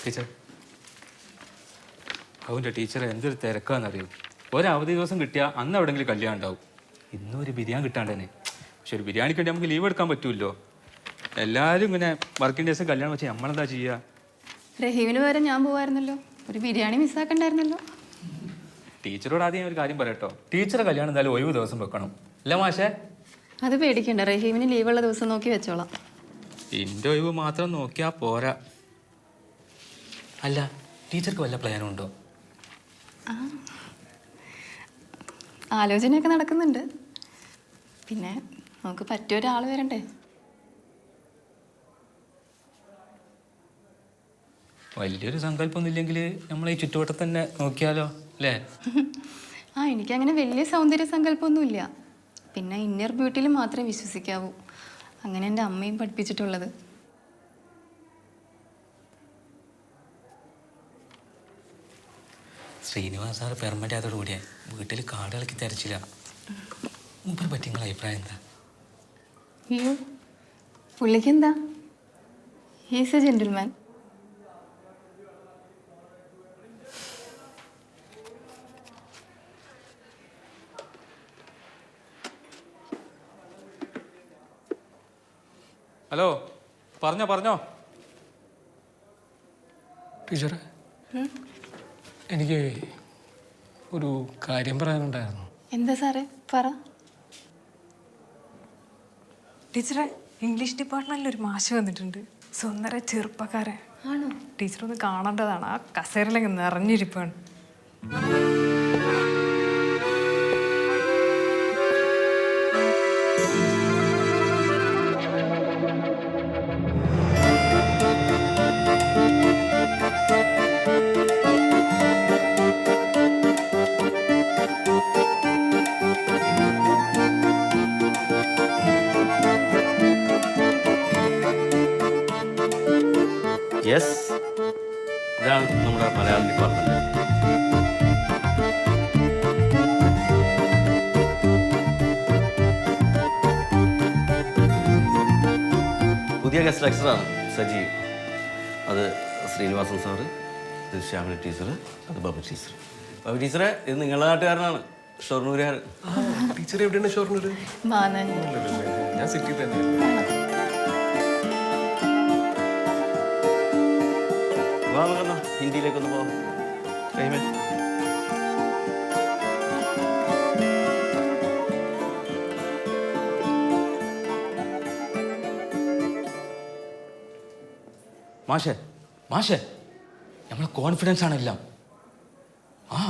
Teacher അവൻ്റെ ടീച്ചറെ എന്തൊരു തിരക്കാന്നറിയും. ഒരവധി ദിവസം കിട്ടിയാൽ അന്ന് എവിടെയെങ്കിലും കല്യാണം ഉണ്ടാവും. ഇന്നും ഒരു ബിരിയാണി കിട്ടാണ്ടേനെ. പക്ഷെ ഒരു ബിരിയാണിക്ക് വേണ്ടി നമുക്ക് ലീവ് എടുക്കാൻ പറ്റുമല്ലോ. എല്ലാവരും ഇങ്ങനെ വർക്കിംഗ് ഡേയ്സ് കല്യാണം വെച്ചാൽ നമ്മളെന്താ ചെയ്യുക? റഹീമിന് പകരം ഞാൻ പോവായിരുന്നല്ലോ. ഒരു ബിരിയാണി മിസ്സാക്കണ്ടായിരുന്നല്ലോ. ടീച്ചറോട് ആദ്യം ഞാൻ ഒരു കാര്യം പറയട്ടോ. ടീച്ചറെ കല്യാണം എന്തായാലും ഒഴിവ് ദിവസം വെക്കണം അല്ല മാഷേ? അത് പേടിക്കണ്ട, റഹീമിന് ലീവുള്ള ദിവസം നോക്കി വെച്ചോളാം. എൻ്റെ ഒഴിവ് മാത്രം നോക്കിയാൽ പോരാ. അല്ല, ടീച്ചർക്ക് വല്ല പ്ലാനും ഉണ്ടോ? ആലോചനയൊക്കെ നടക്കുന്നുണ്ട്. പിന്നെ നമുക്ക് പറ്റിയ ഒരാൾ വരണ്ടേ? വലിയൊരു സങ്കല്പമൊന്നും ഇല്ലെങ്കിൽ നമ്മൾ ഈ ചുറ്റുവട്ടത്ത് തന്നെ നോക്കിയാലോ അല്ലേ? എനിക്കങ്ങനെ വലിയ സൗന്ദര്യ സങ്കല്പമൊന്നുമില്ല. പിന്നെ ഇന്നർ ബ്യൂട്ടിയിൽ മാത്രമേ വിശ്വസിക്കാവൂ. അങ്ങനെ എൻ്റെ അമ്മയും പഠിപ്പിച്ചിട്ടുള്ളത്. ശ്രീനിവാസ് സാറ് പെർമനൻ്റ് ആയതോടുകൂടിയേ വീട്ടിൽ കാടുകളൊക്കെ തിരച്ചില്ല. മൂപ്പരെ പറ്റി നിങ്ങളുടെ അഭിപ്രായം എന്താ? അയ്യോ, പുള്ളിക്ക് എന്താ? He's A gentleman. ഹലോ, പറഞ്ഞോ. ടീച്ചറെ, എനിക്ക് ഒരു കാര്യം പറയാനുണ്ടായിരുന്നു. എന്താ സാറേ, പറ. ടീച്ചറെ, ഇംഗ്ലീഷ് ഡിപ്പാർട്ട്മെന്റിൽ ഒരു മാഷ് വന്നിട്ടുണ്ട്. സുന്ദര ചെറുപ്പക്കാരൻ. ആണോ? ടീച്ചർ ഒന്ന് കാണേണ്ടതാണ്. ആ കസേരയിലൊക്കെ നിറഞ്ഞിരിപ്പാണ്. യെസ്, ഇതാണ് നമ്മുടെ മലയാളം ഡിപ്പാർട്ട്മെന്റ്. പുതിയ ഗസ്റ്റ് ലെക്ചറാണ് സജീവ്. അത് ശ്രീനിവാസൻ സാറ്, ഇത് ശ്യാമിനി ടീച്ചർ, അത് ബാബു ടീച്ചർ. ബാബു ടീച്ചറെ, ഇത് നിങ്ങളുടെ നാട്ടുകാരനാണ്, ഷൊർണൂരുകാരൻ. ടീച്ചർ എവിടെയാണ് ഷൊർണൂർ? ഞാൻ സിറ്റി തന്നെ. ഹിന്ദിയിലേക്കൊന്ന് പോകാം. മാഷേ നമ്മളെ കോൺഫിഡൻസ് ആണ് എല്ലാം. ആ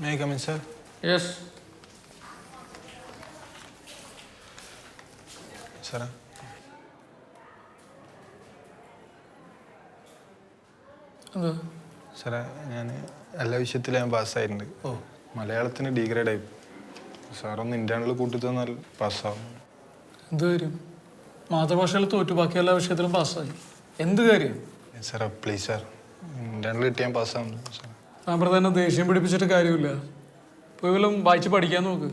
May I come in, sir? Yes. Sir? എന്താ സാറേ, ഞാൻ എല്ലാ വിഷയത്തിലും ഞാൻ പാസ്സായിട്ടുണ്ട്. മലയാളത്തിന് ഡീഗ്രേഡ് ആയി. സാറൊന്ന് ഇന്റേണൽ കൂട്ടി തന്നാൽ പാസ്സാവും. എന്ത് കാര്യം? മാതൃഭാഷയിൽ തോറ്റു, ബാക്കി എല്ലാ വിഷയത്തിലും പാസ്സായി. എന്ത് കാര്യം? സാറേ പ്ലീസ് സാർ, ഇന്റേണൽ കിട്ടിയാൽ പാസ്സാവുന്നു സാർ. താങ്കൾ തന്നെ ദേഷ്യം പിടിപ്പിച്ചിട്ട് കാര്യമില്ല. ഇപ്പോൾ വല്ലതും വായിച്ച് പഠിക്കാൻ നോക്ക്.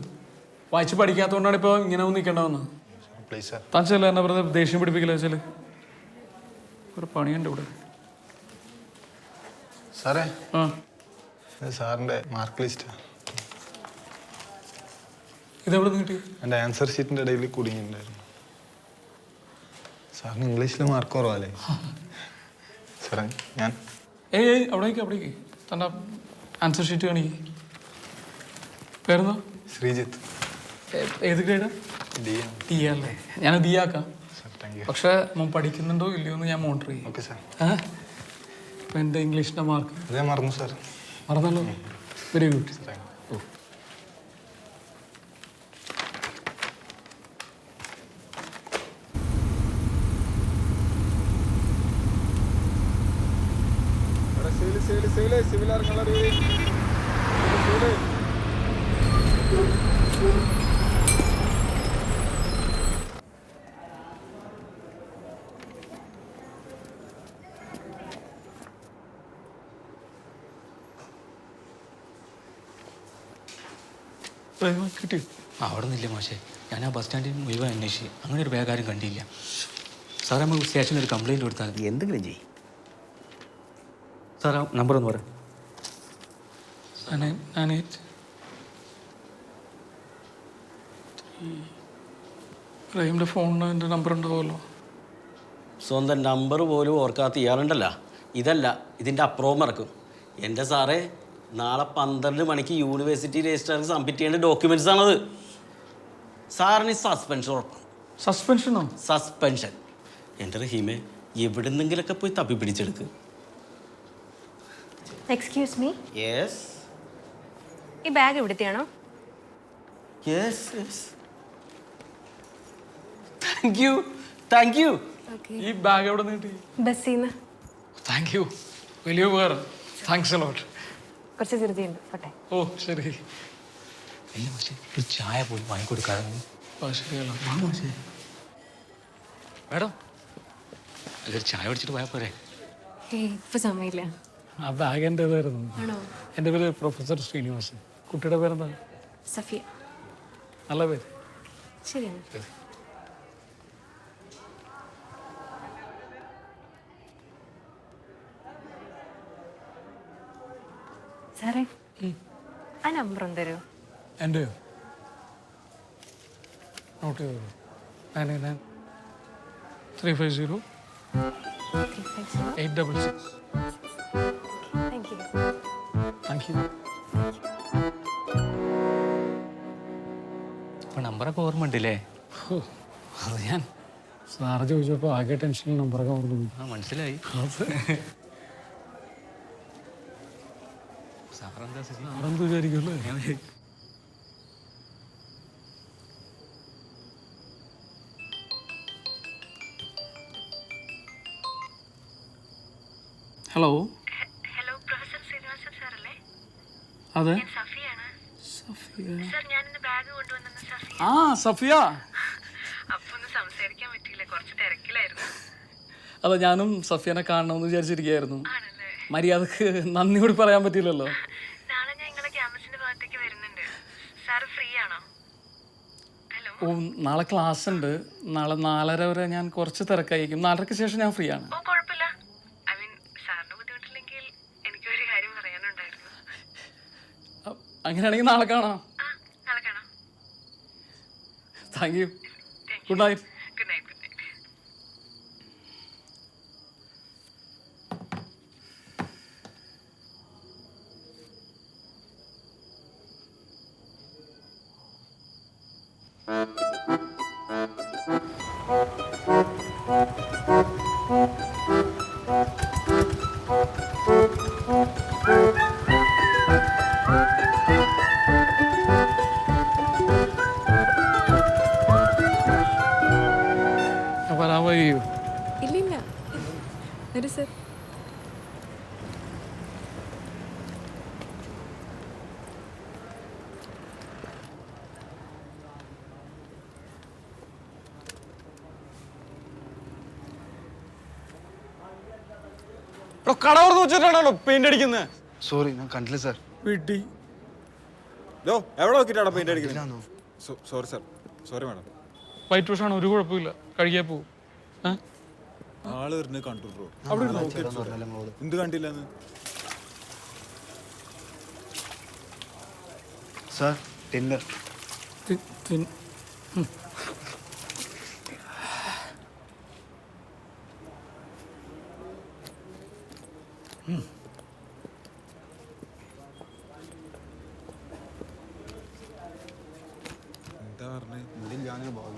വായിച്ച് പഠിക്കാത്തതുകൊണ്ടാണ് ഇപ്പോൾ ഇങ്ങനെ നിൽക്കേണ്ടതെന്ന്. Please sir. താൻ ചെല്ല, എന്നാ വെറുതെ ദേഷ്യം പിടിപ്പിക്കില്ല. വെച്ചാൽ ഒരു പണിയുണ്ട് ഇവിടെ. സാറേ, ആ, സാറിൻ്റെ മാർക്ക് ലിസ്റ്റ്. ഇതെവിടെ നിന്ന് കിട്ടി? എൻ്റെ ആൻസർ ഷീറ്റിൻ്റെ ഇടയിൽ കുടുങ്ങിയിട്ടുണ്ടായിരുന്നു. സാറിന് ഇംഗ്ലീഷിൽ മാർക്ക് കുറവല്ലേ സാറേ? ഞാൻ അവിടേക്ക് തൻ്റെ ആൻസർ ഷീറ്റ് കാണിക്ക്. പേരെന്താ? ശ്രീജിത്ത്. ഏത് ഗ്രേഡാ? ഡി ആണ്. ഡി അല്ലേ? ഞാൻ ഡി ആക്കാം. Sir thank you. പക്ഷെ മോൻ പഠിക്കുന്നുണ്ടോ ഇല്ലയോ എന്ന് ഞാൻ മോണിറ്റർ ചെയ്യും. Okay sir. ഇപ്പം എൻ്റെ ഇംഗ്ലീഷിൻ്റെ മാർക്ക് അത് ഞാൻ മറന്നു സാർ. മറന്നല്ലോ. Very good. Thank you. കിട്ടി. അവിടെ നിന്നില്ല മാഷേ. ഞാൻ ആ ബസ് സ്റ്റാൻഡിൽ മുഴുവൻ അന്വേഷിച്ചു. അങ്ങനെ ഒരു ബാഗ് ആരും കണ്ടില്ല. സാറേ നമുക്ക് സ്റ്റേഷനിൽ ഒരു കംപ്ലയിൻറ്റ് കൊടുത്താൽ മതി. എന്തെങ്കിലും ചെയ്യും. സാർ ആ നമ്പർ ഒന്ന് പറയാം. 98 റഹീമിൻ്റെ ഫോണിന് എൻ്റെ നമ്പർ ഉണ്ടാവുമല്ലോ. സ്വന്തം നമ്പർ പോലും ഓർക്കാത്ത ഇയാളുണ്ടല്ല, ഇതല്ല ഇതിൻ്റെ അപ്പുറവും മറക്കും. എൻ്റെ സാറേ, നാളെ 12 മണിക്ക് യൂണിവേഴ്സിറ്റി രജിസ്ട്രാർക്ക് സബ്മിറ്റ് ചെയ്യേണ്ട ഡോക്യുമെൻറ്റ്സ് ആണത്. സാറിന് സസ്പെൻഷൻ ഉറപ്പാണ്. സസ്പെൻഷനോ? സസ്പെൻഷൻ. എൻ്റെ റഹീമെ, എവിടെന്നെങ്കിലൊക്കെ പോയി തപ്പി പിടിച്ചെടുക്ക്. എക്സ്ക്യൂസ് മീ, യെസ് ഈ ബാഗ് ഇവിടുത്തെയാണോ? Yes yes. Thank you thank you. ഈ ബാഗ് എവിടെ നിന്ന് കിട്ടി? ബസ്സിൽ നിന്ന്. താങ്ക് യു, വലിയ ഉപകാരം. Thanks a lot. കുറച്ച് ധൃതിയുണ്ട്, പോട്ടെ. ഓ ശരി. ഇല്ല മാഷേ, ഒരു ചായ പോയി വാങ്ങിക്കൊടുക്കാതെ. ആ ശരിയല്ല. മേഡം, അതൊരു ചായ കുടിച്ചിട്ട് പോയാൽ പോരെ? ഇപ്പൊ സമയമില്ല. ആ ബാഗ് എൻ്റേതായിരുന്നു. ആണോ? എൻ്റെ പേര് പ്രൊഫസർ ശ്രീനിവാസൻ. കുട്ടിയുടെ പേരെന്താ? സഫിയ. നല്ല പേര്. ശരിയാണ്. സാറേ, ആ നമ്പർ ഒന്ന് തരുമോ? എൻ്റെയോ? നോട്ട് ചെയ്തോ. 99 350 866. Thank you. Thank U. അപ്പോൾ നമ്പറൊക്കെ ഓർമ്മ ഉണ്ടല്ലേ? അത് ഞാൻ സാറ് ചോദിച്ചപ്പോൾ ആകെ ടെൻഷനിൽ നമ്പറൊക്കെ ഓർമ്മ. ആ മനസ്സിലായി. സാറെന്താ സാറെന്ത് വിചാരിക്കുമല്ലേ? ഹലോ. ഹലോ, പ്രൊഫസർ ശ്രീനിവാസൻ സാറല്ലേ? അതെ. ഞാൻ സഫിയാണ്. സഫിയ. സാർ, ഞാനിന്ന് ബാഗ് കൊണ്ടുവന്ന സഫിയ. ആ സഫിയ. അപ്പൊ ഒന്ന് സംസാരിക്കാൻ പറ്റിയില്ല, കുറച്ച് തിരക്കിലായിരുന്നു. അതെ, ഞാനും സഫിയനെ കാണണമെന്ന് വിചാരിച്ചിരിക്കുകയായിരുന്നു. ആണല്ലേ? മര്യാദക്ക് നന്ദി കൂടി പറയാൻ പറ്റിയില്ലല്ലോ. നാളെ ഞാൻ നിങ്ങളെ ക്യാമ്പസിന്റെ ഭാഗത്തേക്ക് വരുന്നുണ്ട്. സാറ് ഫ്രീ ആണോ? ഹലോ. ഓ, നാളെ ക്ലാസ് ഉണ്ട്. നാളെ 4:30 വരെ ഞാൻ കുറച്ച് തിരക്കായിരിക്കും. 4:30ക്ക് ശേഷം ഞാൻ ഫ്രീ ആണ്. ഓ, കുഴപ്പമില്ല. ഐ മീൻ, സാറിന് ബുദ്ധിമുട്ടില്ലെങ്കിൽ എനിക്കൊരു കാര്യം പറയാനുണ്ടായിരുന്നു. അങ്ങനെയാണെങ്കിൽ നാളെ കാണാം. ആ, നാളെ കാണാം. Thank you. Good night. Good night. Good night. വരാമോ? ഇല്ലില്ല, വരൂ സർ. കട തുറന്ന് വെച്ചിട്ടാണല്ലോ പെയിന്റ് അടിക്കുന്നത്. സോറി, ഞാൻ കണ്ടില്ല സാർ. വീട്ടി എവിടെ നോക്കിട്ടാണ് പെയിന്റ് അടിക്കുന്നത്? Sorry sir, sorry madam. White wash ആണ്, ഒരു കുഴപ്പമില്ല. കഴുകിയാ പോവും. ആള് വരുന്നത് കണ്ടു ബ്രോ. അവിടെ എന്ത് കണ്ടില്ലെന്ന്? Sir Tinder. എന്താ പറഞ്ഞേ? മുടിയിൽ ഞാനൊരു ഭാഗ്യം.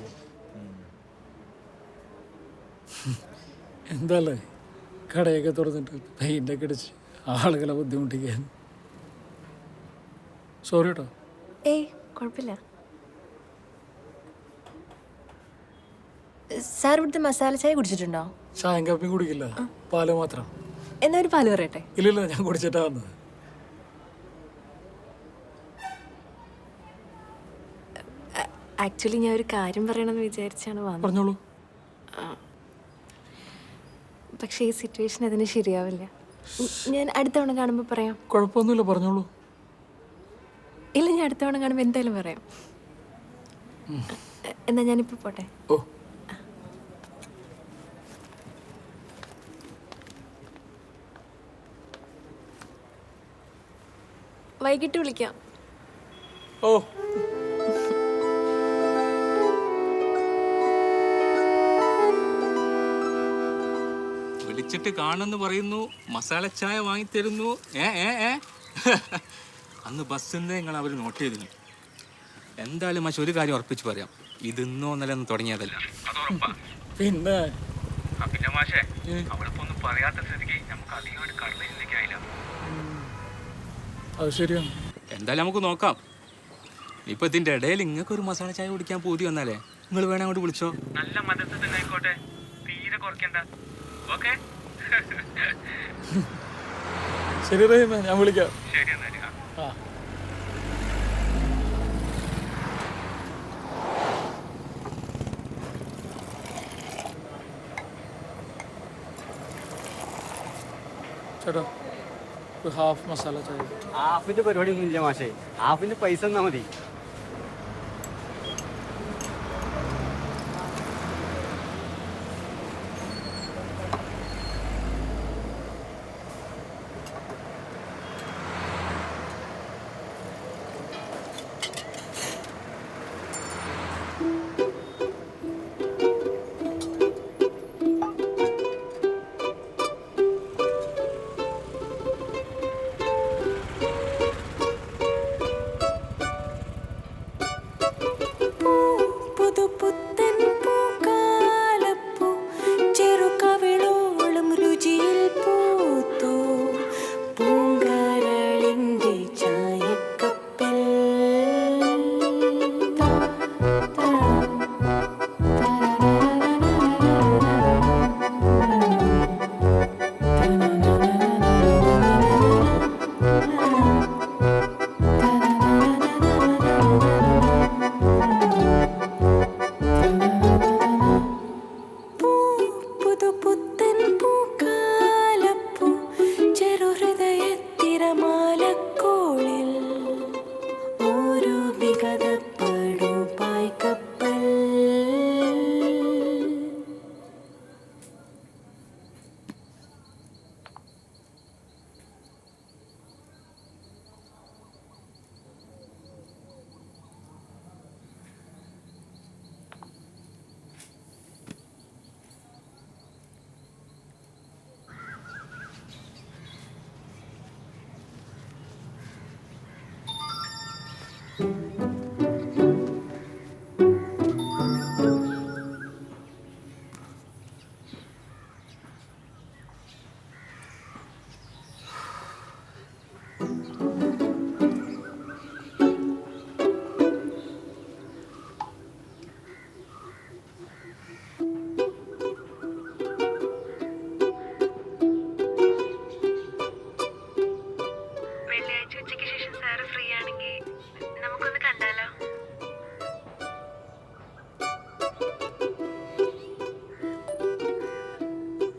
എന്തല്ലേ കടയൊക്കെ തുറന്നിട്ട് പെയിൻ്റൊക്കെ അടിച്ച് ആളുകളെ ബുദ്ധിമുട്ടിക്കാൻ. സോറി കേട്ടോ. ഏയ് കുഴപ്പമില്ല. സാർ ഇവിടുത്തെ മസാല ചായ കുടിച്ചിട്ടുണ്ടോ? ചായം കാപ്പിയും കുടിക്കില്ല, പാല് മാത്രം. എന്നാ ഒരു പാല് പറയട്ടെ. ഇല്ലില്ല, ഞാൻ കുടിച്ചിട്ടാ വന്നത്. ആക്ച്വലി ഞാൻ ഒരു കാര്യം പറയണമെന്ന് വിചാരിച്ചാണ് വന്നത്. പറഞ്ഞോളൂ. പക്ഷേ ഈ സിറ്റുവേഷൻ അതിന് ശരിയാവില്ല. ഞാൻ അടുത്ത തവണ കാണുമ്പോൾ പറയാം. കുഴപ്പമൊന്നുമില്ല, പറഞ്ഞോളൂ. ഇല്ല, ഞാൻ അടുത്ത തവണ കാണുമ്പോൾ എന്തായാലും പറയാം. എന്നാ ഞാനിപ്പോൾ പോട്ടെ. ഓ, വൈകിട്ട് വിളിക്കാം. ഓ, വിളിച്ചിട്ട് കാണുമെന്ന് പറയുന്നു, മസാല ചായ വാങ്ങിത്തരുന്നു. അന്ന് ബസ്സിൽ നിന്ന് നിങ്ങൾ അവർ നോട്ട് ചെയ്തിരുന്നു. എന്തായാലും മാഷ് ഒരു കാര്യം ഉറപ്പിച്ച് പറയാം, ഇതിന്നോ ഇന്നലെ ഒന്ന് തുടങ്ങിയതല്ല. പിന്നെ പിന്നെ മാഷേ, അവളിപ്പോ ഒന്നും പറയാത്ത സ്ഥിതിക്ക് നമുക്ക് അധികമായിട്ട് കടന്നു ചിന്തിക്കാനില്ല. അത് ശരിയാണ്. എന്തായാലും നമുക്ക് നോക്കാം. ഇപ്പൊ ഇതിന്റെ ഇടയിൽ നിങ്ങൾക്ക് ഒരു മസാല ചായ കുടിക്കാൻ പൂതി വന്നാലേ നിങ്ങൾ വേണേ അങ്ങോട്ട് വിളിച്ചോ. നല്ല മതത്തിൽ തന്നെ ആയിക്കോട്ടെ, തീരെ കുറയ്ക്കണ്ട. ഓക്കെ, ശരി റഹീമ, ഞാൻ വിളിക്കാം. ശരി എന്നാല്. ആ, ചേട്ടാ ഒരു ഹാഫ് മസാല ചായ. ഹാഫിന്റെ പരിപാടി ഒന്നും ഇല്ല മാഷേ, ഹാഫിന്റെ പൈസ തന്നാ മതി.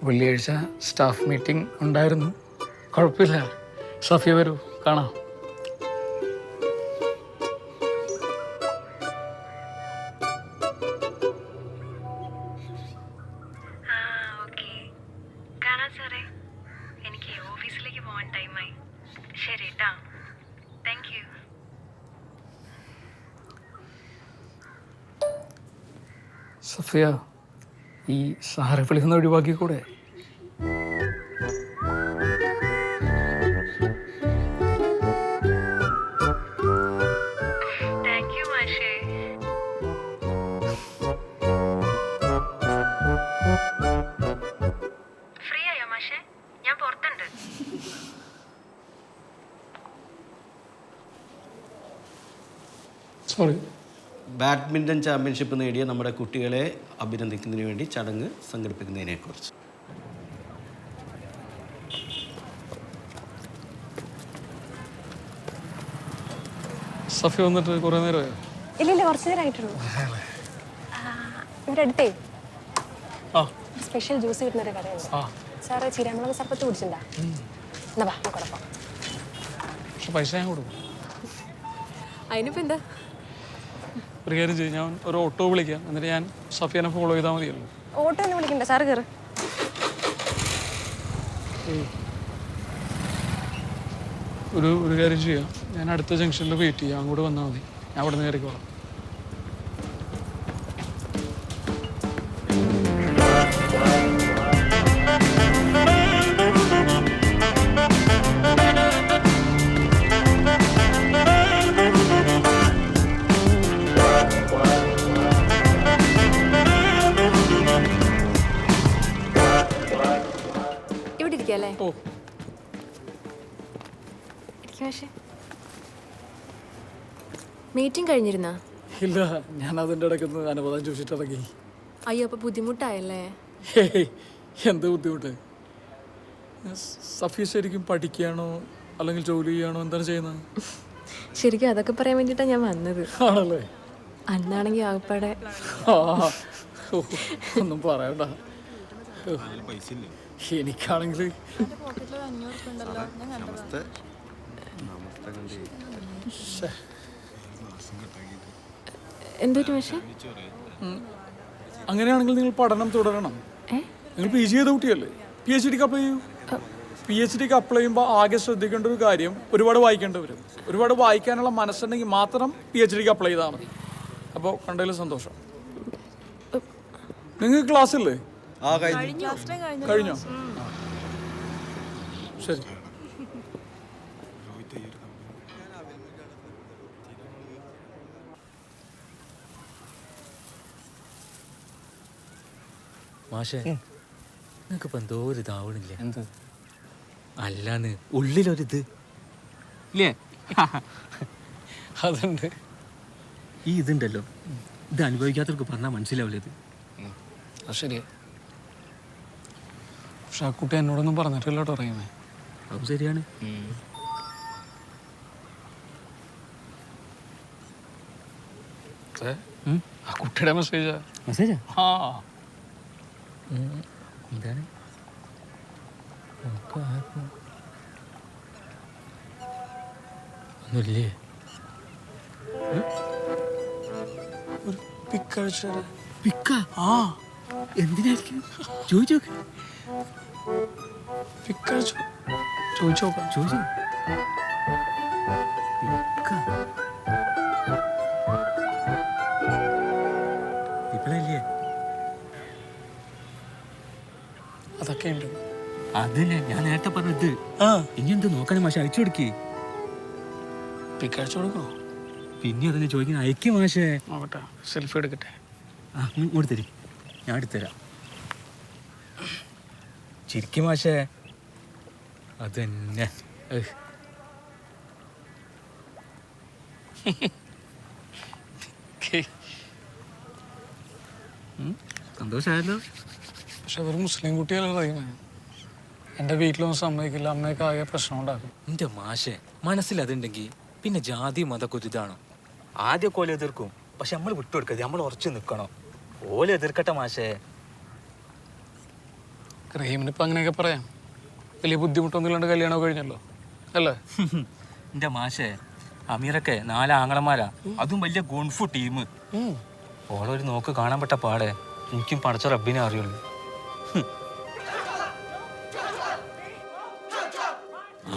വെള്ളിയാഴ്ച സ്റ്റാഫ് മീറ്റിംഗ് ഉണ്ടായിരുന്നു. കുഴപ്പമില്ല, സഫിയ വരൂ, കാണാം. സഫിയ, ഈ സാറെ വിളിക്കുന്ന ഒഴിവാക്കിക്കൂടെ? സോറി. ബാഡ്മിൻ്റൺ ചാമ്പ്യൻഷിപ്പ് നേടിയ നമ്മുടെ കുട്ടികളെ അഭിനന്ദിക്കുന്നതിന് വേണ്ടി ചടങ്ങ് സംഘടിപ്പിക്കുന്നതിനെക്കുറിച്ച്. സഫി വന്നിട്ട് കുറേ നേരമായോ? ഇല്ല കുറച്ച് നേരമായിട്ടുള്ളൂ. ഇവിടെ അടുത്തേ ആ സ്പെഷ്യൽ ജ്യൂസ് കിട്ടുന്നൊരു കടയുണ്ട്. സാറ് ചീരാമുളക് സർപ്പത്ത് കുടിച്ചിട്ടുണ്ടാ? എന്നാ വാ കുഴപ്പം. പക്ഷെ പൈസ ഞാൻ കൊടുക്കും. അതിനിപ്പോൾ എന്താ? ഒരു കാര്യം ചെയ്യും, ഞാൻ ഒരു ഓട്ടോ വിളിക്കാം, എന്നിട്ട് ഞാൻ സഫിയനെ ഫോളോ ചെയ്താൽ മതിയല്ലോ. ഓട്ടോ ഒന്നും വിളിക്കണ്ട, സാറ് കയറ്. ഒരു കാര്യം ചെയ്യാം, ഞാൻ അടുത്ത ജംഗ്ഷനിൽ വെയിറ്റ് ചെയ്യാം, അങ്ങോട്ട് വന്നാൽ മതി, ഞാൻ അവിടെ നിന്ന് കയറിക്കോളാം. ഇവിടെ ഇരിക്കല്ലേ? ഓ മീറ്റിംഗ് കഴിഞ്ഞിരുന്നാ? ഇല്ല, ഞാൻ അതിൻ്റെ ഇടയ്ക്കൊന്ന് അനുവാദം ചോദിച്ചിട്ട് ഇറങ്ങി. അയ്യോ, അപ്പോൾ ബുദ്ധിമുട്ടായല്ലേ? ഹേയ്, എന്ത് ബുദ്ധിമുട്ട്? സഫി ശരിക്കും പഠിക്കുകയാണോ അല്ലെങ്കിൽ ജോലി ചെയ്യുകയാണോ, എന്താണ് ചെയ്യുന്നത്? ശരിക്കും അതൊക്കെ പറയാൻ വേണ്ടിയിട്ടാണ് ഞാൻ വന്നത്. ആണല്ലേ? അന്നാണെങ്കിൽ ആകപ്പാടെ ഒന്നും പറയണ്ട. എനിക്കാണെങ്കിൽ എന്തൊരു പക്ഷേ. അങ്ങനെയാണെങ്കിൽ നിങ്ങൾ പഠനം തുടരണം. നിങ്ങൾ PG ചെയ്ത കുട്ടിയല്ലേ, PhDക്ക് അപ്ലൈ ചെയ്യൂ. PhDക്ക് അപ്ലൈ ചെയ്യുമ്പോൾ ആകെ ശ്രദ്ധിക്കേണ്ട ഒരു കാര്യം, ഒരുപാട് വായിക്കേണ്ടി വരും. ഒരുപാട് വായിക്കാനുള്ള മനസ്സുണ്ടെങ്കിൽ മാത്രം PhDക്ക് അപ്ലൈ ചെയ്താൽ മതി. അപ്പോൾ കണ്ടതിൽ സന്തോഷം. നിങ്ങൾക്ക് ക്ലാസ് ഇല്ലേ? കഴിഞ്ഞോ? ശരി. മാഷേ, നിങ്ങൾക്കിപ്പോ എന്തോ ഒരു ഇതാവണില്ലേ? എന്ത്? അല്ലാന്ന് ഉള്ളിലൊരിത് ഇല്ലേ? അതുണ്ട്. ഈ ഇതുണ്ടല്ലോ, ഇത് അനുഭവിക്കാത്തവർക്ക് പറഞ്ഞാൽ മനസ്സിലാവില്ല. ഇത് അത് ശരിയാ. പക്ഷെ ആ കുട്ടി എന്നോടൊന്നും പറഞ്ഞിട്ടില്ല കേട്ടോ പറയുമേ. അത് ശരിയാണ്. ആ കുട്ടിയുടെ മെസ്സേജാ. മെസ്സേജാ? ആ എന്താണ്? ഒന്നുമില്ലേ? പിക്ക? ആ, എന്തിനായിരിക്കും? ചോദിച്ചോക്ക്. ചോദിച്ചോക്കാം. ചോദിച്ചോ. ഇപ്പഴല്ലേ? അതൊക്കെ ഉണ്ട്. അതന്നെ ഞാൻ നേരത്തെ പറഞ്ഞത്. ഇനി എന്ത് നോക്കാനും മാഷെ, അയച്ചു കൊടുക്കേ. പിക്കഴിച്ചു കൊടുക്കണോ? പിന്നെ അതന്നെ ചോദിക്കുന്ന അയക്കും മാഷേ. നോക്കട്ടെ, സെൽഫി എടുക്കട്ടെ. ആ, ഇങ്ങോട്ട് തരും, ഞാൻ എടുത്തുതരാം. ചിരിക്കും മാഷേ. അതന്നെ. സന്തോഷമായല്ലോ. പക്ഷെ അതൊരു മുസ്ലിം കുട്ടിയല്ലേ പറയുന്നത്. എൻ്റെ വീട്ടിലൊന്നും സമ്മതിക്കില്ല, അമ്മയൊക്കെ ആകെ പ്രശ്നം ഉണ്ടാക്കും. എൻ്റെ മാഷെ, മനസ്സിലതുണ്ടെങ്കിൽ പിന്നെ ജാതി മതമൊക്കെ ഒരു ഇതാണോ? ആദ്യമൊക്കെ ഓല എതിർക്കും, പക്ഷെ നമ്മൾ വിട്ടുകൊടുക്കരുത്, നമ്മൾ ഉറച്ചു നിൽക്കണം. ഓല എതിർക്കട്ടെ മാഷേ. റഹീമിനിപ്പോൾ അങ്ങനെയൊക്കെ പറയാം. വലിയ ബുദ്ധിമുട്ടൊന്നും ഇല്ലാണ്ട് കല്യാണം കഴിഞ്ഞല്ലോ അല്ലേ? എൻ്റെ മാഷേ, അമീറൊക്കെ 4 ആങ്ങളമാരാ, അതും വലിയ ഗുൺഫു ടീം. ഓളൊരു നോക്ക് കാണാൻ പെട്ട പാടെ എനിക്കും പടച്ച റബ്ബിനെ അറിയുള്ളൂ.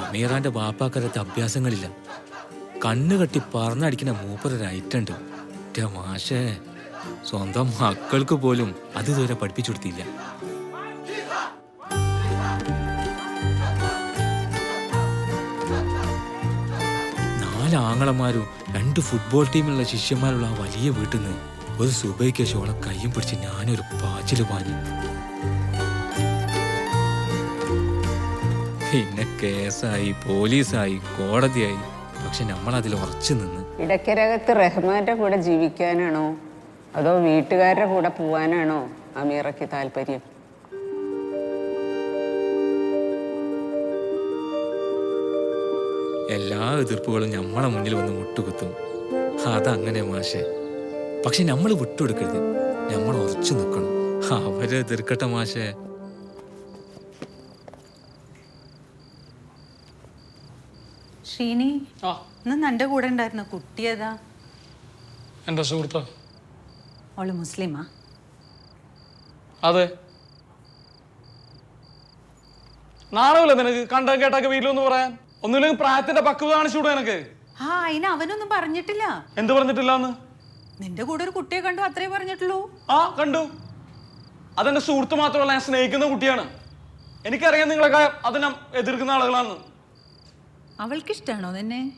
അമീറാന്റെ ബാപ്പാക്കരത്തെ അഭ്യാസങ്ങളില്ല, കണ്ണ് കെട്ടി പറന്നടിക്കുന്ന മൂപ്പരൊരു ഐറ്റുണ്ട്. എൻ്റെ മാഷേ, സ്വന്തം മക്കൾക്ക് പോലും അത് ഇതുവരെ പഠിപ്പിച്ചു കൊടുത്തില്ല. ആങ്ങളമാരും 2 ഫുട്ബോൾ ടീമിലുള്ള ശിഷ്യന്മാരുള്ള ആ വലിയ വീട്ടിൽ നിന്ന് ഒരു സുബൈക്ക് ശോളെ കയ്യും പിടിച്ച് ഞാനൊരു പാച്ചില് പാഞ്ഞു. പിന്നെ കേസായി, പോലീസായി, കോടതിയായി. പക്ഷെ നമ്മളതിൽ ഉറച്ചു നിന്ന് ഇടയ്ക്കരകത്ത് റഹ്മാന്റെ കൂടെ ജീവിക്കാനാണോ അതോ വീട്ടുകാരുടെ കൂടെ പോവാനാണോ അമീറയ്ക്ക് താല്പര്യം? എല്ലാ എതിർപ്പുകളും നമ്മളെ മുന്നിൽ വന്ന് മുട്ടുകുത്തും. അതങ്ങനെ മാഷെ. പക്ഷെ നമ്മൾ വിട്ടുകൊടുക്കരുത്, നമ്മൾ ഉറച്ചു നിൽക്കണം. അവരെ എതിർക്കട്ടെ മാഷെ. ശ്രീനി, ഇന്ന് നിന്റെ കൂടെ ഉണ്ടായിരുന്ന കുട്ടി ഏതാ? എൻ്റെ സുഹൃത്താ. അവള് മുസ്ലിമാ? അതെ. നാണമില്ല നിനക്ക് കണ്ട കേട്ടൊക്കെ വീട്ടിലൊന്ന് പറയാൻ? ഒന്നുമില്ലെങ്കിൽ പ്രായത്തിന്റെ പക്വത കാണിച്ചുകൂടെ എനിക്ക്? ആ, അതിന് അവനൊന്നും പറഞ്ഞിട്ടില്ല. എന്ത് പറഞ്ഞിട്ടില്ല? നിന്റെ കൂടെ ഒരു കുട്ടിയെ കണ്ടു, അത്രേ പറഞ്ഞിട്ടുള്ളൂ. ആ കണ്ടു. അതെന്റെ സുഹൃത്ത് മാത്രമല്ല, ഞാൻ സ്നേഹിക്കുന്ന കുട്ടിയാണ്. എനിക്കറിയാം നിങ്ങളൊക്കെ അതിനെ എതിർക്കുന്ന ആളുകളാണ്. അവൾക്ക് ഇഷ്ടാണോ നിന്നെ?